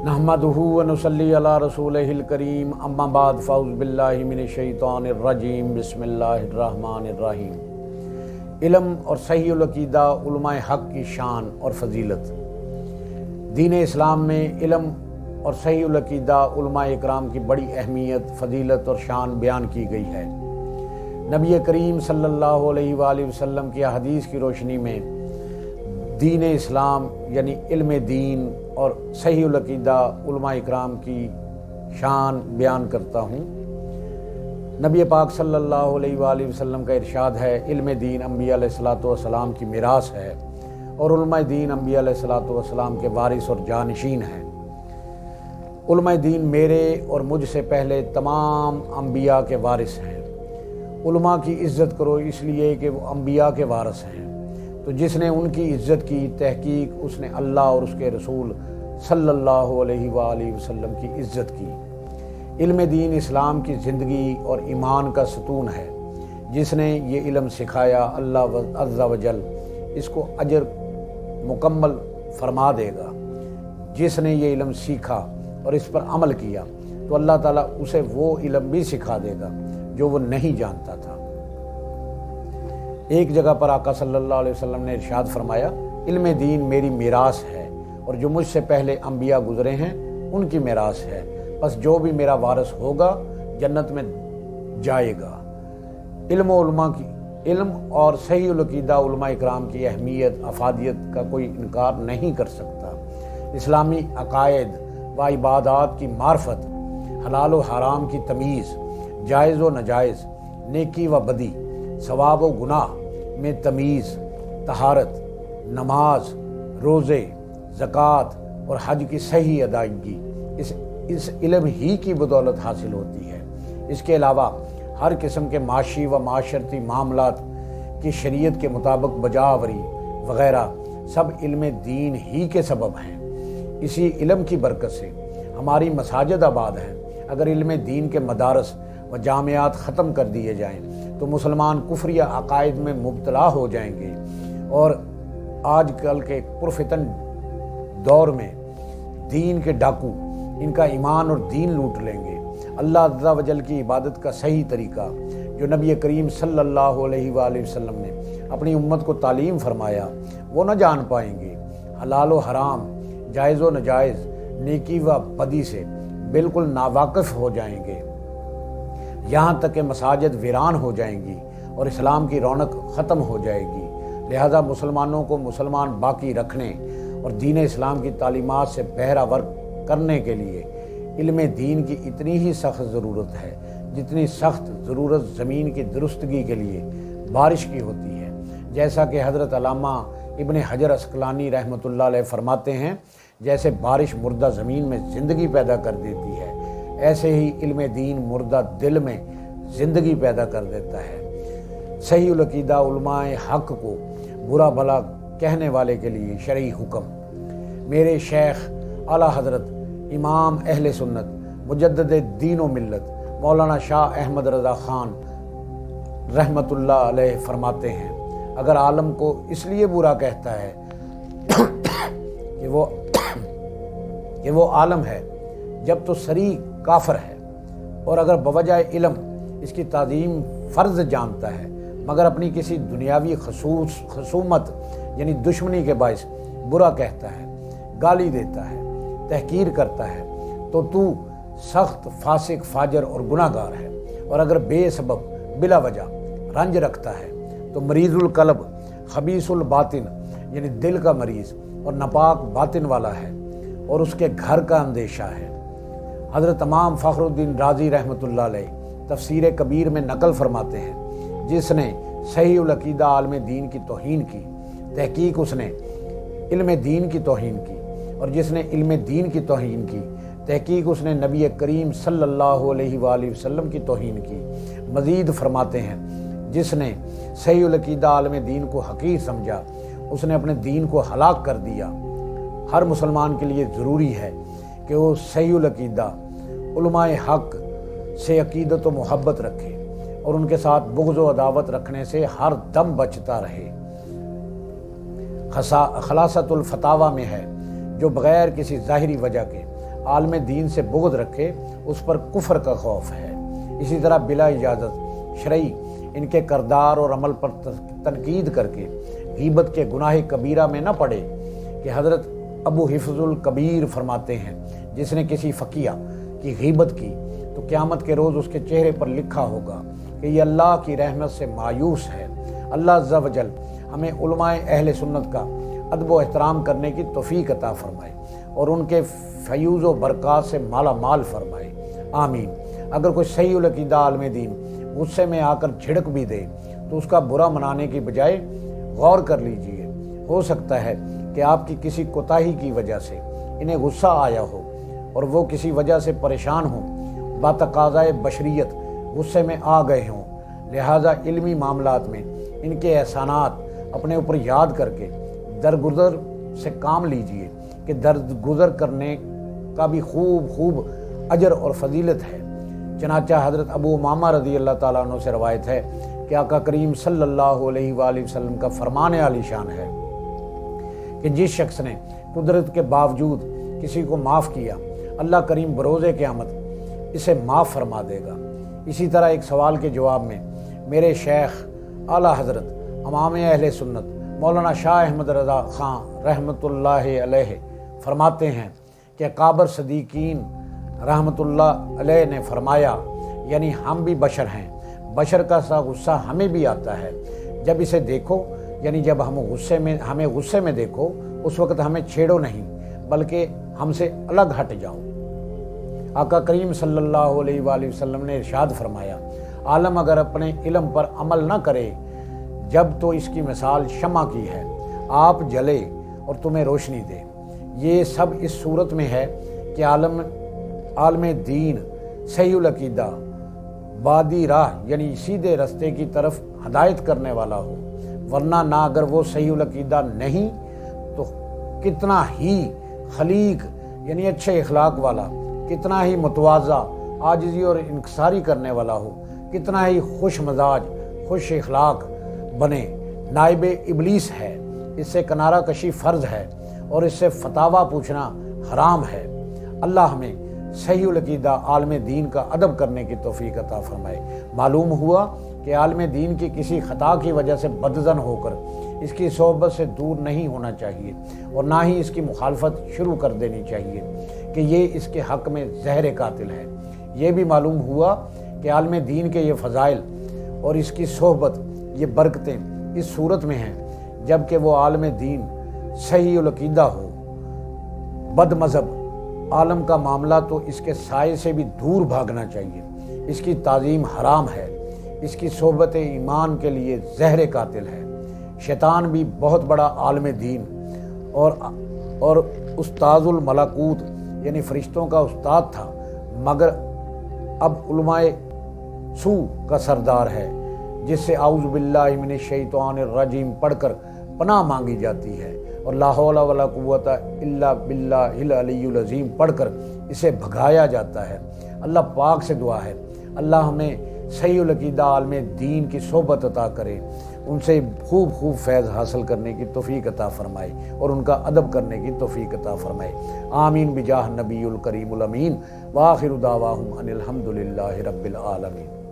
नहमदुहु व नुसल्ली अला रसूलिहिल करीम अम्मा बाद फ़ऊज़ बिल्लाहि मिनश्शैतानिर रजीम बिस्मिल्लाहिर रहमानिर रहीम। इल्म और सहीहुल अक़ीदा उलमाए हक़ की शान और फ़जीलत। दीन इस्लाम में इल्म और सहीहुल अक़ीदा उलमाए इकराम की बड़ी अहमियत, फ़जीलत और शान बयान की गई है। नबी करीम सल्लल्लाहु अलैहि वसल्लम की हदीस की रोशनी में दीन इस्लाम यानी इल्म दीन और सहीहुल अक़ीदा उलमाए इकराम की शान बयान करता हूँ। नबी पाक सल्लल्लाहु अलैहि वसल्लम का इरशाद है, इल्म दीन अंबिया अलैहिस्सलातु वस्सलाम की मिरास है और उलमाए दीन अंबिया अलैहिस्सलातु वस्सलाम के वारिस और जानशीन हैं। उलमाए दीन मेरे और मुझसे पहले तमाम अंबिया के वारिस हैं। उलमा की इज़्ज़त करो इसलिए कि वो अंबिया के वारिस हैं, तो जिसने उनकी इज़्ज़त की तहकीक उसने अल्लाह और उसके रसूल सल्लल्लाहु अलैहि वसल्लम की इज़्ज़त की। इल्म दीन इस्लाम की ज़िंदगी और ईमान का सतून है। जिसने ये इल्म सिखाया अल्लाह अज़्ज़ा वजल इसको अजर मुकम्मल फरमा देगा। जिसने ये इल्म सीखा और इस पर अमल किया तो अल्लाह ताला उसे वो इल्म भी सिखा देगा जो वो नहीं जानता था। एक जगह पर आका सल्लल्लाहु अलैहि वसल्लम ने इरशाद फरमाया, इल्म दीन मेरी मिरास है और जो मुझसे पहले अंबिया गुजरे हैं उनकी मिरास है, बस जो भी मेरा वारिस होगा जन्नत में जाएगा। इल्म और सहीहुल अक़ीदा उलमा इकराम की अहमियत अफादियत का कोई इनकार नहीं कर सकता। इस्लामी अकायद व इबादात की मार्फत, हलाल व हराम की तमीज़, जायज़ व नजायज़, नेकी व बदी, सवाब व गुनाह में तमीज़, तहारत, नमाज, रोज़े, ज़कात और हज की सही अदायगी इस इल्म ही की बदौलत हासिल होती है। इसके अलावा हर किस्म के माशी व माशरती मामलात की शरीयत के मुताबिक बजावरी वग़ैरह सब इल्म दीन ही के सबब हैं। इसी इल्म की बरकत से हमारी मसाजिद आबाद हैं। अगर इल्म दीन के मदारस व जामियात ख़त्म कर दिए जाएँ तो मुसलमान कुफ्रिया अकायद में मुब्तला हो जाएंगे और आजकल के पुरफितन दौर में दीन के डाकू इनका ईमान और दीन लूट लेंगे। अल्लाह अज़्ज़ा वजल की इबादत का सही तरीका जो नबी करीम सल्लल्लाहु अलैहि वसल्लम ने अपनी उम्मत को तालीम फरमाया वो न जान पाएंगे। हलाल व हराम, जायज़ व नजायज़, नेकी व बदी से बिल्कुल नावाकिफ़ हो जाएंगे। यहाँ तक कि मसाजिद वीरान हो जाएंगी और इस्लाम की रौनक ख़त्म हो जाएगी। लिहाजा मुसलमानों को मुसलमान बाकी रखने और दीन इस्लाम की तालीमात से बहरावर करने के लिए इल्म दीन की इतनी ही सख्त ज़रूरत है जितनी सख्त ज़रूरत ज़मीन की दुरुस्तगी के लिए बारिश की होती है। जैसा कि हज़रत अल्लामा इब्न हजर अस्क़लानी रहमतुल्लाह अलैह फरमाते हैं, जैसे बारिश मुर्दा ज़मीन में ज़िंदगी पैदा कर देती है, ऐसे ही इल्म दीन मुर्दा दिल में ज़िंदगी पैदा कर देता है। सहीहुल अक़ीदा उलमाए हक़ को बुरा भला कहने वाले के लिए शरई हुक्म। मेरे शेख आला हज़रत इमाम अहले सुन्नत मुजद्दिद दीन व मिल्लत मौलाना शाह अहमद रज़ा ख़ान रहमतुल्लाह अलैह फरमाते हैं, अगर आलम को इसलिए बुरा कहता है कि वो आलम है जब तो सरी काफिर है, और अगर बवजह इल्म इसकी ताज़ीम फ़र्ज़ जानता है मगर अपनी किसी दुनियावी खसूमत यानी दुश्मनी के बाइस बुरा कहता है, गाली देता है, तहकीर करता है, तो तू सख्त फासिक फाजर और गुनाहगार है। और अगर बेसबब बिला वजह रंज रखता है तो मरीज़ुल कल्ब, खबीसुल बातिन यानी दिल का मरीज़ और नापाक बातिन वाला है और उसके घर का अंदेशा है। हज़रत इमाम फ़खरुद्दीन राज़ी रहमतुल्लाह अलैह तफ़सीर कबीर में नकल फरमाते हैं, जिसने सहीहुल अक़ीदा आलम दीन की तौहीन की तहकीक उसने इल्म दीन की तौहीन की, और जिसने इल्म दीन की तौहीन की तहकीक उसने नबी करीम सल्लल्लाहु अलैहि वसल्लम की तौहीन की। मज़ीद फरमाते हैं, जिसने सहीहुल अक़ीदा आलम दीन को हक़ीर समझा उसने अपने दीन को हलाक कर दिया। हर मुसलमान के लिए ज़रूरी है कि वो सहीहुल अक़ीदा उलमाए हक़ से अक़ीदत व मोहब्बत रखे और उनके साथ बुग़्ज़ व अदावत रखने से हर दम बचता रहे। खलासतुल फतावा में है, जो बग़ैर किसी ज़ाहिरी वजह के عالم دین سے بغض رکھے اس پر کفر کا خوف ہے۔ اسی طرح بلا اجازت شرعی ان کے کردار اور عمل پر تنقید کر کے غیبت کے گناہ کبیرہ میں نہ پڑے کہ حضرت ابو حفظ الکبیر فرماتے ہیں جس نے کسی فقیہ کی غیبت کی تو قیامت کے روز اس کے چہرے پر لکھا ہوگا کہ یہ اللہ کی رحمت سے مایوس ہے۔ اللہ عز و جل ہمیں علماء اہل سنت کا ادب و احترام کرنے کی توفیق عطا فرمائے اور ان کے فیوز و برکات سے مالا مال فرمائے، آمین۔ اگر کوئی صحیح العقیدہ عالم دین غصے میں آ کر جھڑک بھی دے تو اس کا برا منانے کی بجائے غور کر لیجئے، ہو سکتا ہے کہ آپ کی کسی کوتاہی کی وجہ سے انہیں غصہ آیا ہو اور وہ کسی وجہ سے پریشان ہوں، باتقاضائے بشریت غصے میں آ گئے ہوں، لہٰذا علمی معاملات میں ان کے احسانات اپنے اوپر یاد کر کے درگزر سے کام لیجئے کہ درگزر کرنے کا بھی خوب اجر اور فضیلت ہے۔ چنانچہ حضرت ابو امامہ رضی اللہ تعالیٰ عنہ سے روایت ہے کہ آقا کریم صلی اللہ علیہ وآلہ وسلم کا فرمان عالی شان ہے کہ جس شخص نے قدرت کے باوجود کسی کو معاف کیا اللہ کریم بروز قیامت اسے معاف فرما دے گا۔ اسی طرح ایک سوال کے جواب میں میرے شیخ اعلیٰ حضرت امام اہل سنت مولانا شاہ احمد رضا خان رحمۃ اللہ علیہ فرماتے ہیں کہ اکابر صدیقین رحمۃ اللہ علیہ نے فرمایا، یعنی ہم بھی بشر ہیں، بشر کا سا غصہ ہمیں بھی آتا ہے، جب اسے دیکھو یعنی جب ہمیں غصے میں دیکھو اس وقت ہمیں چھیڑو نہیں بلکہ ہم سے الگ ہٹ جاؤ۔ آقا کریم صلی اللہ علیہ وآلہ وسلم نے ارشاد فرمایا، عالم اگر اپنے علم پر عمل نہ کرے جب تو اس کی مثال شمع کی ہے، آپ جلے اور تمہیں روشنی دے۔ یہ سب اس صورت میں ہے کہ عالم دین صحیح العقیدہ بادی راہ یعنی سیدھے رستے کی طرف ہدایت کرنے والا ہو، ورنہ نہ اگر وہ صحیح العقیدہ نہیں تو کتنا ہی خلیق یعنی اچھے اخلاق والا، کتنا ہی متواضع عاجزی اور انکساری کرنے والا ہو، کتنا ہی خوش مزاج خوش اخلاق بنے، نائب ابلیس ہے، اس سے کنارہ کشی فرض ہے اور اس سے فتاویٰ پوچھنا حرام ہے۔ اللہ ہمیں صحیح العقیدہ عالم دین کا ادب کرنے کی توفیق عطا فرمائے۔ معلوم ہوا کہ عالم دین کی کسی خطا کی وجہ سے بدظن ہو کر اس کی صحبت سے دور نہیں ہونا چاہیے اور نہ ہی اس کی مخالفت شروع کر دینی چاہیے کہ یہ اس کے حق میں زہر قاتل ہے۔ یہ بھی معلوم ہوا کہ عالم دین کے یہ فضائل اور اس کی صحبت یہ برکتیں اس صورت میں ہیں جب کہ وہ عالم دین صحیح العقیدہ ہو۔ بد مذہب عالم کا معاملہ تو اس کے سائے سے بھی دور بھاگنا چاہیے، اس کی تعظیم حرام ہے، اس کی صحبت ایمان کے لیے زہر قاتل ہے۔ شیطان بھی بہت بڑا عالم دین اور استاذ الملکوت یعنی فرشتوں کا استاد تھا، مگر اب علماء سو کا سردار ہے جس سے اعوذ باللہ من الشیطان الرجیم پڑھ کر پناہ مانگی جاتی ہے اور لا حول ولا قوت الا باللہ العلی العظیم پڑھ کر اسے بھگایا جاتا ہے۔ اللہ پاک سے دعا ہے اللہ ہمیں صحیح العقیدہ عالم دین کی صحبت عطا کرے، ان سے خوب فیض حاصل کرنے کی توفیق عطا فرمائے اور ان کا ادب کرنے کی توفیق عطا فرمائے، آمین بجاہ نبی الکریم الامین، وآخر دعواہم ان الحمد للہ رب العالمین۔